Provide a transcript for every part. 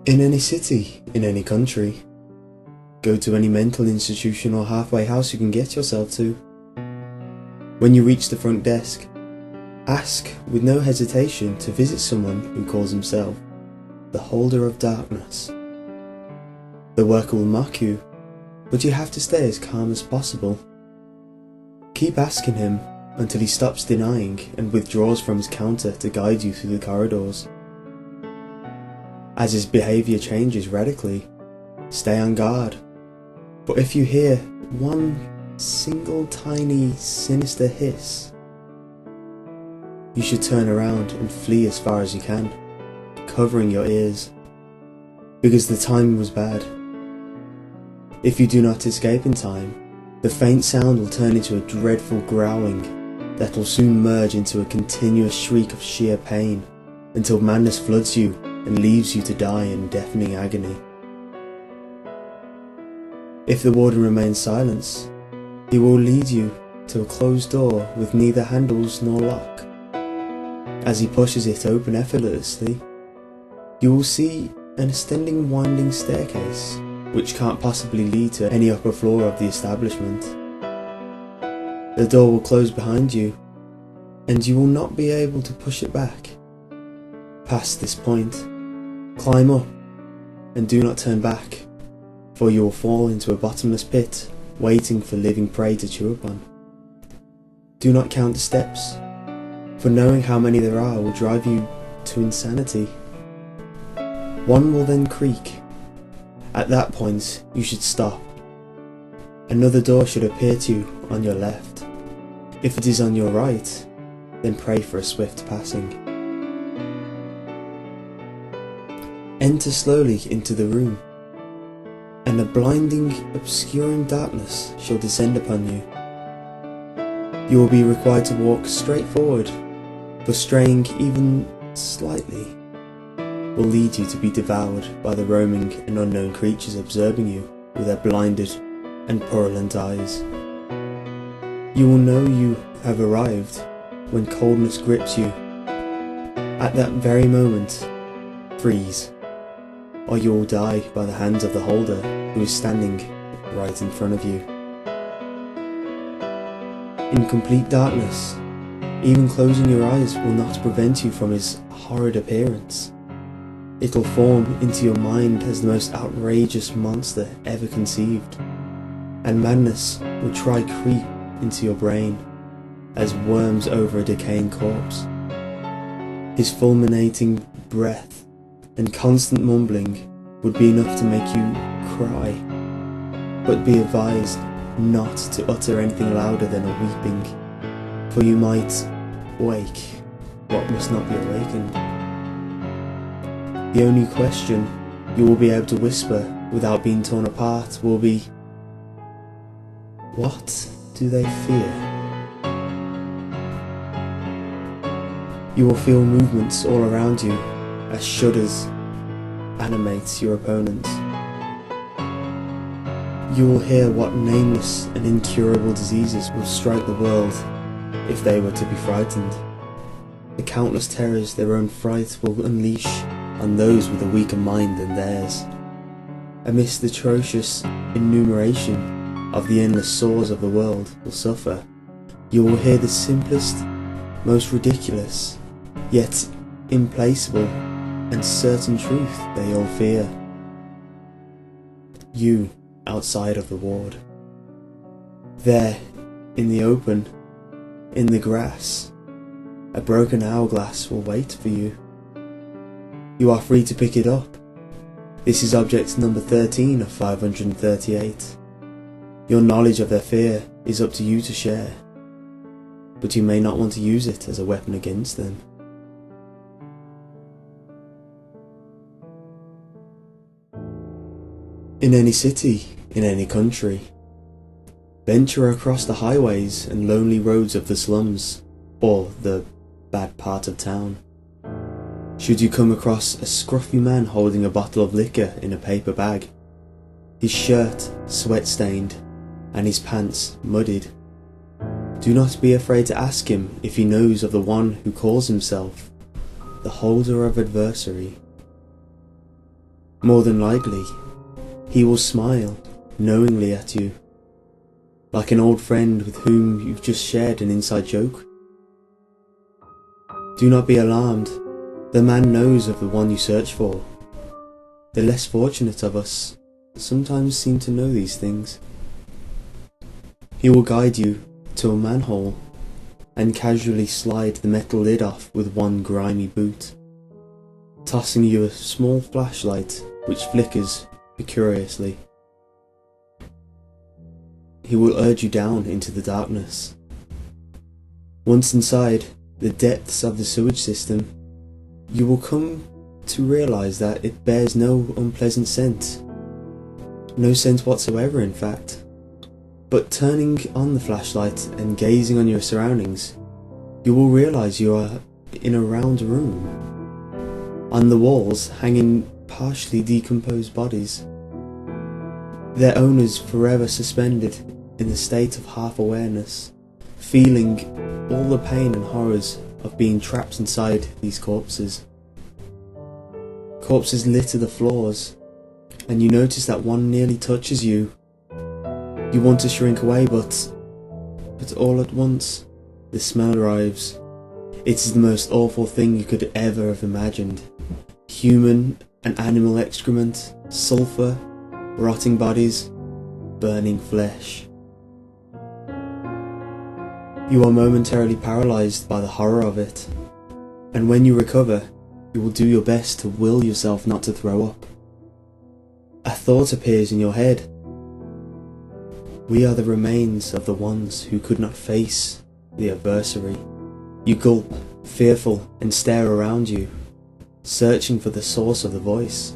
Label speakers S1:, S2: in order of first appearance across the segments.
S1: In any city, in any country, go to any mental institution or halfway house you can get yourself to. When you reach the front desk, ask with no hesitation to visit someone who calls himself the Holder of Darkness. The worker will mock you, but you have to stay as calm as possible. Keep asking him until he stops denying and withdraws from his counter to guide you through the corridors. As his behaviour changes radically, stay on guard. But if you hear one single tiny sinister hiss, you should turn around and flee as far as you can, covering your ears, because the timing was bad. If you do not escape in time, the faint sound will turn into a dreadful growling that will soon merge into a continuous shriek of sheer pain until madness floods you and leaves you to die in deafening agony. If the warden remains silent, he will lead you to a closed door with neither handles nor lock. As he pushes it open effortlessly, you will see an ascending winding staircase which can't possibly lead to any upper floor of the establishment. The door will close behind you, and you will not be able to push it back. Past this point, climb up and do not turn back, for you will fall into a bottomless pit waiting for living prey to chew upon. Do not count the steps, for knowing how many there are will drive you to insanity. One will then creak. At that point, you should stop. Another door should appear to you on your left. If it is on your right, then pray for a swift passing. Enter slowly into the room, and a blinding, obscuring darkness shall descend upon you. You will be required to walk straight forward, for straying even slightly will lead you to be devoured by the roaming and unknown creatures observing you with their blinded and purulent eyes. You will know you have arrived when coldness grips you. At that very moment, freeze, or you will die by the hands of the holder who is standing right in front of you. In complete darkness, even closing your eyes will not prevent you from his horrid appearance. It will form into your mind as the most outrageous monster ever conceived, and madness will try creep into your brain as worms over a decaying corpse. His fulminating breath and constant mumbling would be enough to make you cry, but be advised not to utter anything louder than a weeping, for you might wake what must not be awakened. The only question you will be able to whisper without being torn apart will be, what do they fear? You will feel movements all around you as shudders animate your opponents. You will hear what nameless and incurable diseases will strike the world if they were to be frightened. The countless terrors their own fright will unleash on those with a weaker mind than theirs. Amidst the atrocious enumeration of the endless sores of the world will suffer, you will hear the simplest, most ridiculous, yet implacable and certain truth they all fear. You outside of the ward. There, in the open, in the grass, a broken hourglass will wait for you. You are free to pick it up. This is object number 13 of 538. Your knowledge of their fear is up to you to share, but you may not want to use it as a weapon against them. In any city, in any country, venture across the highways and lonely roads of the slums, or the bad part of town. Should you come across a scruffy man holding a bottle of liquor in a paper bag, his shirt sweat-stained and his pants muddied, do not be afraid to ask him if he knows of the one who calls himself the Holder of Adversary. More than likely, he will smile knowingly at you, like an old friend with whom you've just shared an inside joke. Do not be alarmed, the man knows of the one you search for. The less fortunate of us sometimes seem to know these things. He will guide you to a manhole and casually slide the metal lid off with one grimy boot, tossing you a small flashlight which flickers curiously. He will urge you down into the darkness. Once inside the depths of the sewage system, you will come to realise that it bears no unpleasant scent. No scent whatsoever, in fact. But turning on the flashlight and gazing on your surroundings, you will realise you are in a round room. On the walls, hanging partially decomposed bodies, their owners forever suspended in a state of half-awareness, feeling all the pain and horrors of being trapped inside these corpses. Corpses litter the floors, and you notice that one nearly touches you. You want to shrink away, but all at once, the smell arrives. It is the most awful thing you could ever have imagined. Human and animal excrement, sulphur, rotting bodies, burning flesh. You are momentarily paralysed by the horror of it, and when you recover, you will do your best to will yourself not to throw up. A thought appears in your head. We are the remains of the ones who could not face the adversary. You gulp, fearful, and stare around you, searching for the source of the voice.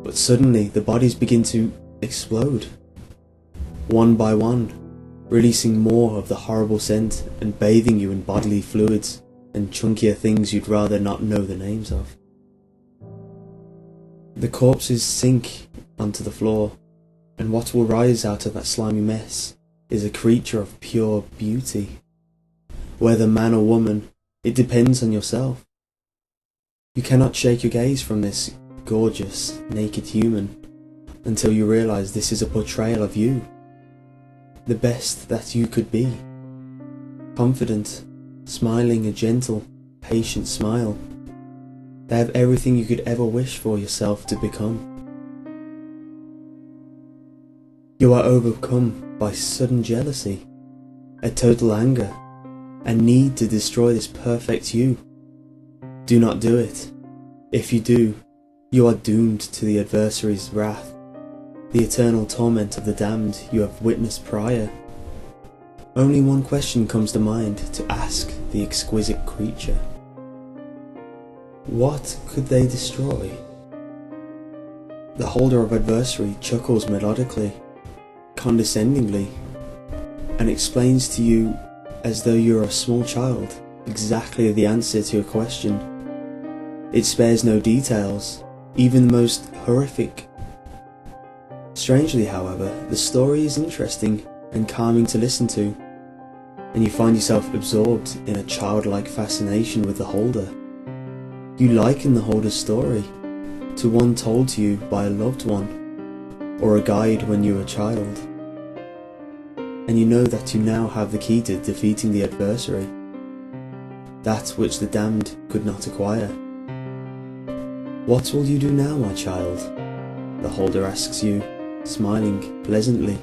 S1: But suddenly the bodies begin to explode, one by one, releasing more of the horrible scent and bathing you in bodily fluids and chunkier things you'd rather not know the names of. The corpses sink onto the floor, and what will rise out of that slimy mess is a creature of pure beauty. Whether man or woman, it depends on yourself. You cannot shake your gaze from this gorgeous, naked human until you realise this is a portrayal of you, the best that you could be. Confident, smiling a gentle, patient smile. They have everything you could ever wish for yourself to become. You are overcome by sudden jealousy, a total anger, and need to destroy this perfect you. Do not do it. If you do, you are doomed to the adversary's wrath, the eternal torment of the damned you have witnessed prior. Only one question comes to mind to ask the exquisite creature. What could they destroy? The Holder of Adversary chuckles melodically, condescendingly, and explains to you, as though you are a small child, exactly the answer to a question. It spares no details, even the most horrific. Strangely, however, the story is interesting and calming to listen to, and you find yourself absorbed in a childlike fascination with the Holder. You liken the Holder's story to one told to you by a loved one, or a guide when you were a child. And you know that you now have the key to defeating the adversary, that which the damned could not acquire. What will you do now, my child? The Holder asks you, smiling pleasantly,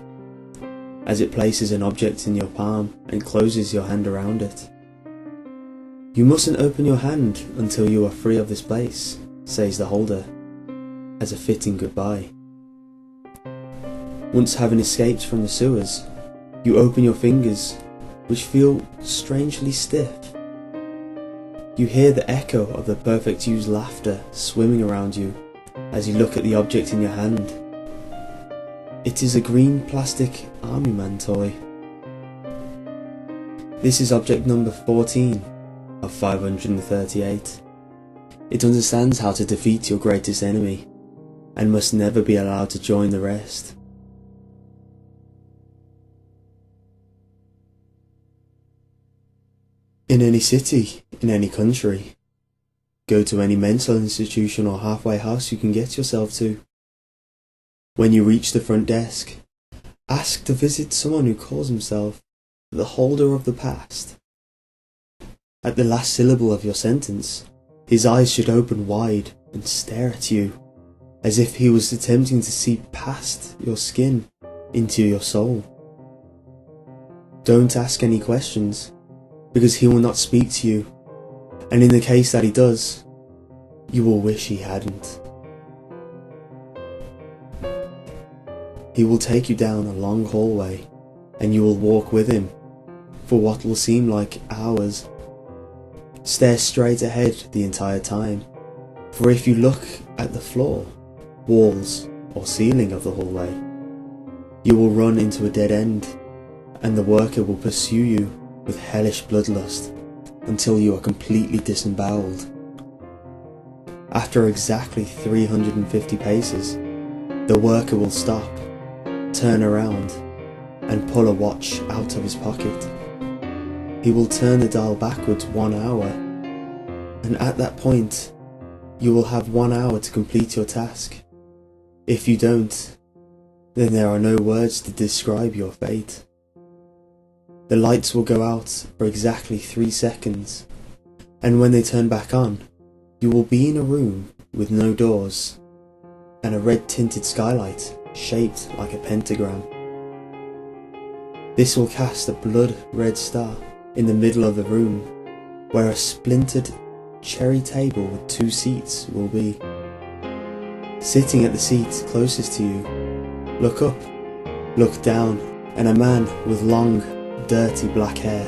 S1: as it places an object in your palm and closes your hand around it. You mustn't open your hand until you are free of this place, says the Holder, as a fitting goodbye. Once having escaped from the sewers, you open your fingers, which feel strangely stiff. You hear the echo of the perfect you's laughter swimming around you as you look at the object in your hand. It is a green plastic army man toy. This is object number 14 of 538. It understands how to defeat your greatest enemy, and must never be allowed to join the rest. In any city, in any country, Go to any mental institution or halfway house you can get yourself to. When you reach the front desk, ask to visit someone who calls himself the Holder of the Past. At the last syllable of your sentence, his eyes should open wide and stare at you, as if he was attempting to see past your skin into your soul. Don't ask any questions, because he will not speak to you, and in the case that he does, you will wish he hadn't. He will take you down a long hallway, and you will walk with him for what will seem like hours. Stare straight ahead the entire time, for if you look at the floor, walls, or ceiling of the hallway, you will run into a dead end, and the worker will pursue you with hellish bloodlust until you are completely disemboweled. After exactly 350 paces, the worker will stop, turn around, and pull a watch out of his pocket. He will turn the dial backwards 1 hour, and at that point, you will have 1 hour to complete your task. If you don't, then there are no words to describe your fate. The lights will go out for exactly 3 seconds, and when they turn back on, you will be in a room with no doors, and a red-tinted skylight shaped like a pentagram. This will cast a blood-red star in the middle of the room, where a splintered cherry table with 2 seats will be. Sitting at the seat closest to you, look up, look down, and a man with long, dirty black hair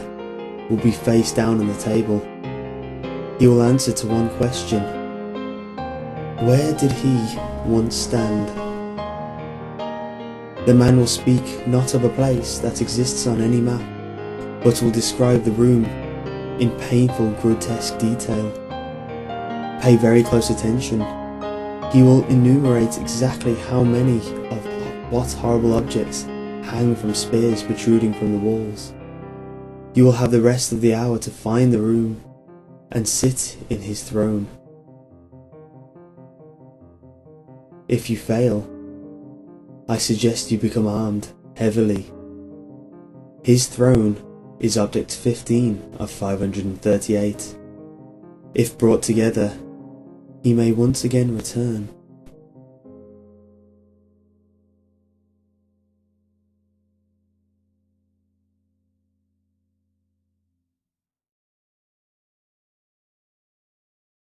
S1: will be face down on the table. He will answer to one question: where did he once stand? The man will speak not of a place that exists on any map, but will describe the room in painful, grotesque detail. Pay very close attention. He will enumerate exactly how many of what horrible objects hang from spears protruding from the walls. You will have the rest of the hour to find the room and sit in his throne. If you fail, I suggest you become armed heavily. His throne is object 15 of 538. If brought together, he may once again return.